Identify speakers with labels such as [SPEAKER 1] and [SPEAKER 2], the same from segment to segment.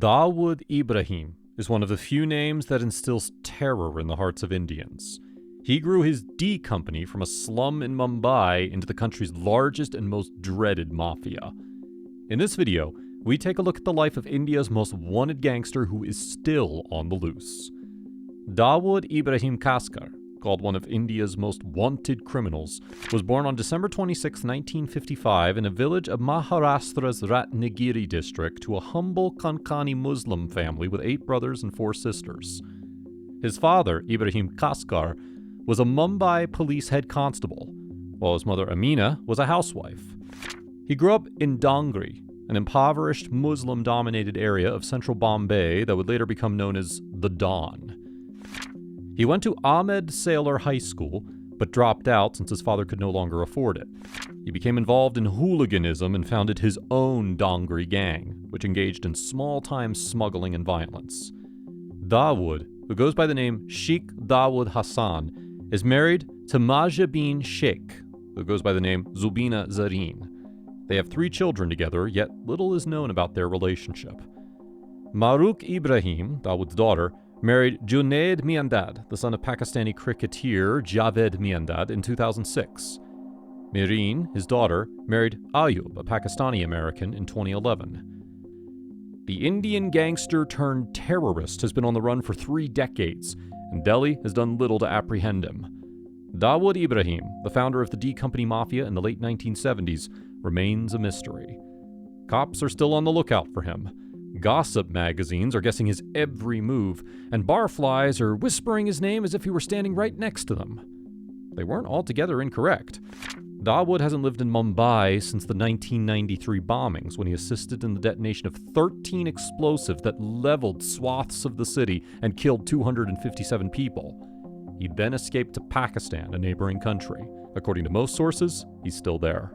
[SPEAKER 1] Dawood Ibrahim is one of the few names that instills terror in the hearts of Indians. He grew his D Company from a slum in Mumbai into the country's largest and most dreaded mafia. In this video, we take a look at the life of India's most wanted gangster who is still on the loose. Dawood Ibrahim Kaskar, called one of India's most wanted criminals, was born on December 26, 1955 in a village of Maharashtra's Ratnagiri district to a humble Konkani Muslim family with 8 brothers and 4 sisters. His father, Ibrahim Kaskar, was a Mumbai police head constable, while his mother Amina was a housewife. He grew up in Dongri, an impoverished Muslim-dominated area of central Bombay that would later become known as the Don. He went to Ahmed Sailor High School, but dropped out since his father could no longer afford it. He became involved in hooliganism and founded his own Dongri gang, which engaged in small-time smuggling and violence. Dawood, who goes by the name Sheikh Dawood Hassan, is married to Majabin Sheikh, who goes by the name Zubina Zareen. They have 3 children together, yet little is known about their relationship. Maruk Ibrahim, Dawood's daughter, married Junaid Miandad, the son of Pakistani cricketer Javed Miandad, in 2006. Mireen, his daughter, married Ayub, a Pakistani-American, in 2011. The Indian gangster turned terrorist has been on the run for 3 decades, and Delhi has done little to apprehend him. Dawood Ibrahim, the founder of the D Company Mafia in the late 1970s, remains a mystery. Cops are still on the lookout for him. Gossip magazines are guessing his every move, and barflies are whispering his name as if he were standing right next to them. They weren't altogether incorrect. Dawood hasn't lived in Mumbai since the 1993 bombings, when he assisted in the detonation of 13 explosives that leveled swaths of the city and killed 257 people. He then escaped to Pakistan, a neighboring country. According to most sources, he's still there.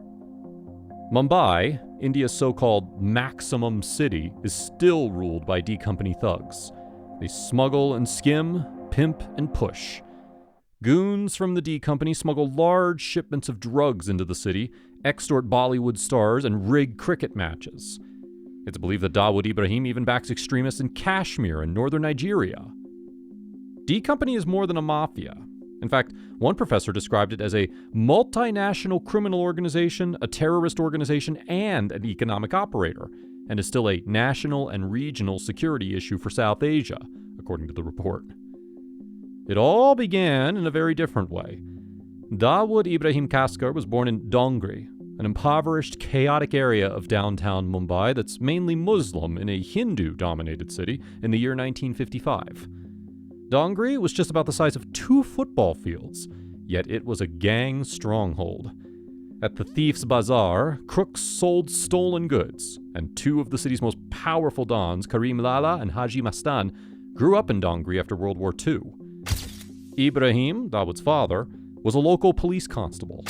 [SPEAKER 1] Mumbai, India's so-called maximum city, is still ruled by D Company thugs. They smuggle and skim, pimp and push. Goons from the D Company smuggle large shipments of drugs into the city, extort Bollywood stars, and rig cricket matches. It's believed that Dawood Ibrahim even backs extremists in Kashmir and northern Nigeria. D Company is more than a mafia. In fact, one professor described it as a multinational criminal organization, a terrorist organization, and an economic operator, and is still a national and regional security issue for South Asia, according to the report. It all began in a very different way. Dawood Ibrahim Kaskar was born in Dongri, an impoverished, chaotic area of downtown Mumbai that's mainly Muslim in a Hindu-dominated city in the year 1955. Dongri was just about the size of 2 football fields, yet it was a gang stronghold. At the Thieves' Bazaar, crooks sold stolen goods, and 2 of the city's most powerful dons, Karim Lala and Haji Mastan, grew up in Dongri after World War II. Ibrahim, Dawood's father, was a local police constable.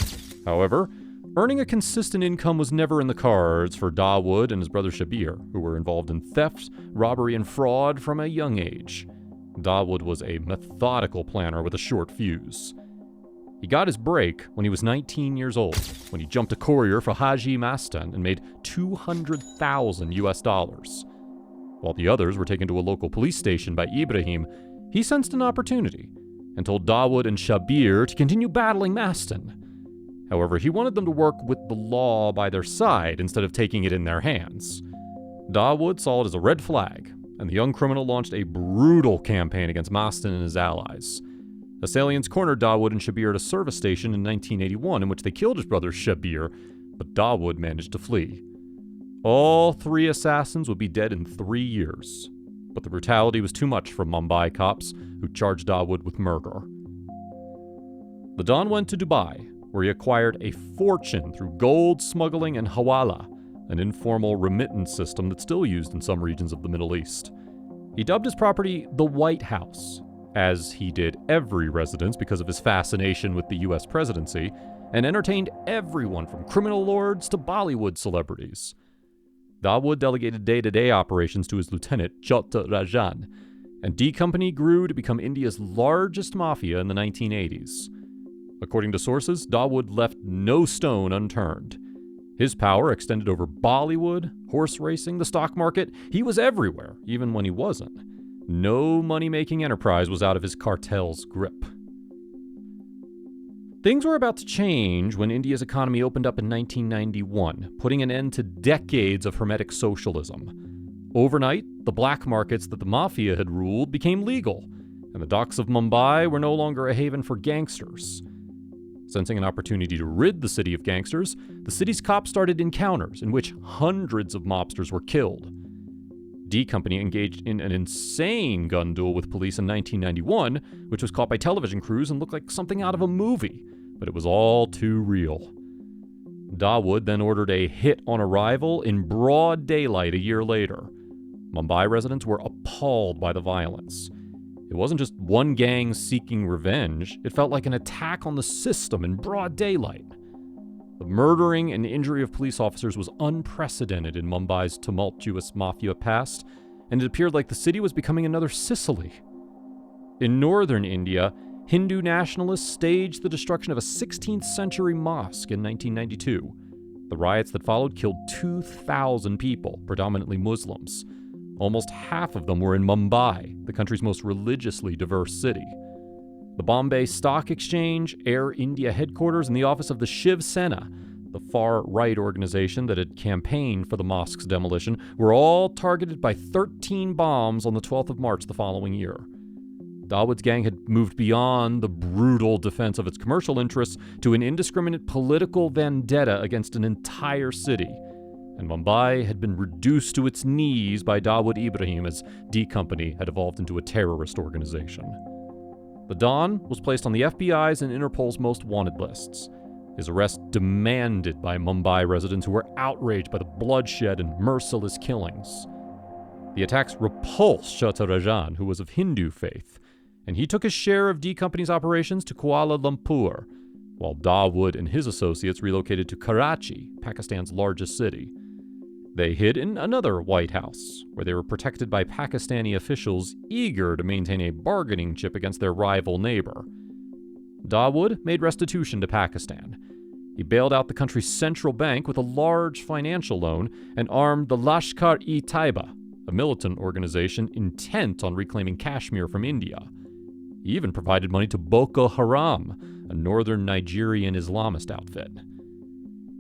[SPEAKER 1] However, earning a consistent income was never in the cards for Dawood and his brother Shabir, who were involved in theft, robbery, and fraud from a young age. Dawood was a methodical planner with a short fuse. He got his break when he was 19 years old, when he jumped a courier for Haji Mastan and made $200,000. While the others were taken to a local police station by Ibrahim, he sensed an opportunity and told Dawood and Shabir to continue battling Mastan. However, he wanted them to work with the law by their side instead of taking it in their hands. Dawood saw it as a red flag, and the young criminal launched a brutal campaign against Mastan and his allies. Assailants cornered Dawood and Shabir at a service station in 1981, in which they killed his brother Shabir, but Dawood managed to flee. All 3 assassins would be dead in 3 years, but the brutality was too much for Mumbai cops, who charged Dawood with murder. The Don went to Dubai, where he acquired a fortune through gold smuggling and hawala, an informal remittance system that's still used in some regions of the Middle East. He dubbed his property the White House, as he did every residence because of his fascination with the US presidency, and entertained everyone from criminal lords to Bollywood celebrities. Dawood delegated day-to-day operations to his lieutenant, Jyotta Rajan, and D Company grew to become India's largest mafia in the 1980s. According to sources, Dawood left no stone unturned. His power extended over Bollywood, horse racing, the stock market. He was everywhere, even when he wasn't. No money-making enterprise was out of his cartel's grip. Things were about to change when India's economy opened up in 1991, putting an end to decades of hermetic socialism. Overnight, the black markets that the mafia had ruled became legal, and the docks of Mumbai were no longer a haven for gangsters. Sensing an opportunity to rid the city of gangsters, the city's cops started encounters in which hundreds of mobsters were killed. D Company engaged in an insane gun duel with police in 1991, which was caught by television crews and looked like something out of a movie, but it was all too real. Dawood then ordered a hit on arrival in broad daylight a year later. Mumbai residents were appalled by the violence. It wasn't just one gang seeking revenge, it felt like an attack on the system in broad daylight. The murdering and injury of police officers was unprecedented in Mumbai's tumultuous mafia past, and it appeared like the city was becoming another Sicily. In northern India, Hindu nationalists staged the destruction of a 16th century mosque in 1992. The riots that followed killed 2,000 people, predominantly Muslims. Almost half of them were in Mumbai, the country's most religiously diverse city. The Bombay Stock Exchange, Air India headquarters, and the office of the Shiv Sena, the far-right organization that had campaigned for the mosque's demolition, were all targeted by 13 bombs on the 12th of March the following year. Dawood's gang had moved beyond the brutal defense of its commercial interests to an indiscriminate political vendetta against an entire city. And Mumbai had been reduced to its knees by Dawood Ibrahim as D Company had evolved into a terrorist organization. The Don was placed on the FBI's and Interpol's most wanted lists. His arrest demanded by Mumbai residents who were outraged by the bloodshed and merciless killings. The attacks repulsed Rajan, who was of Hindu faith, and he took his share of D Company's operations to Kuala Lumpur, while Dawood and his associates relocated to Karachi, Pakistan's largest city. They hid in another White House, where they were protected by Pakistani officials eager to maintain a bargaining chip against their rival neighbor. Dawood made restitution to Pakistan. He bailed out the country's central bank with a large financial loan and armed the Lashkar-e-Taiba, a militant organization intent on reclaiming Kashmir from India. He even provided money to Boko Haram, a northern Nigerian Islamist outfit.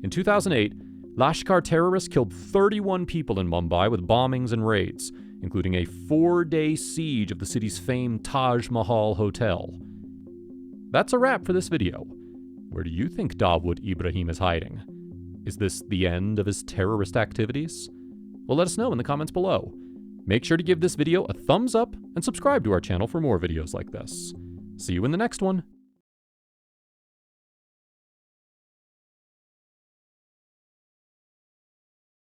[SPEAKER 1] In 2008, Lashkar terrorists killed 31 people in Mumbai with bombings and raids, including a 4-day siege of the city's famed Taj Mahal hotel. That's a wrap for this video. Where do you think Dawood Ibrahim is hiding? Is this the end of his terrorist activities? Well, let us know in the comments below. Make sure to give this video a thumbs up and subscribe to our channel for more videos like this. See you in the next one.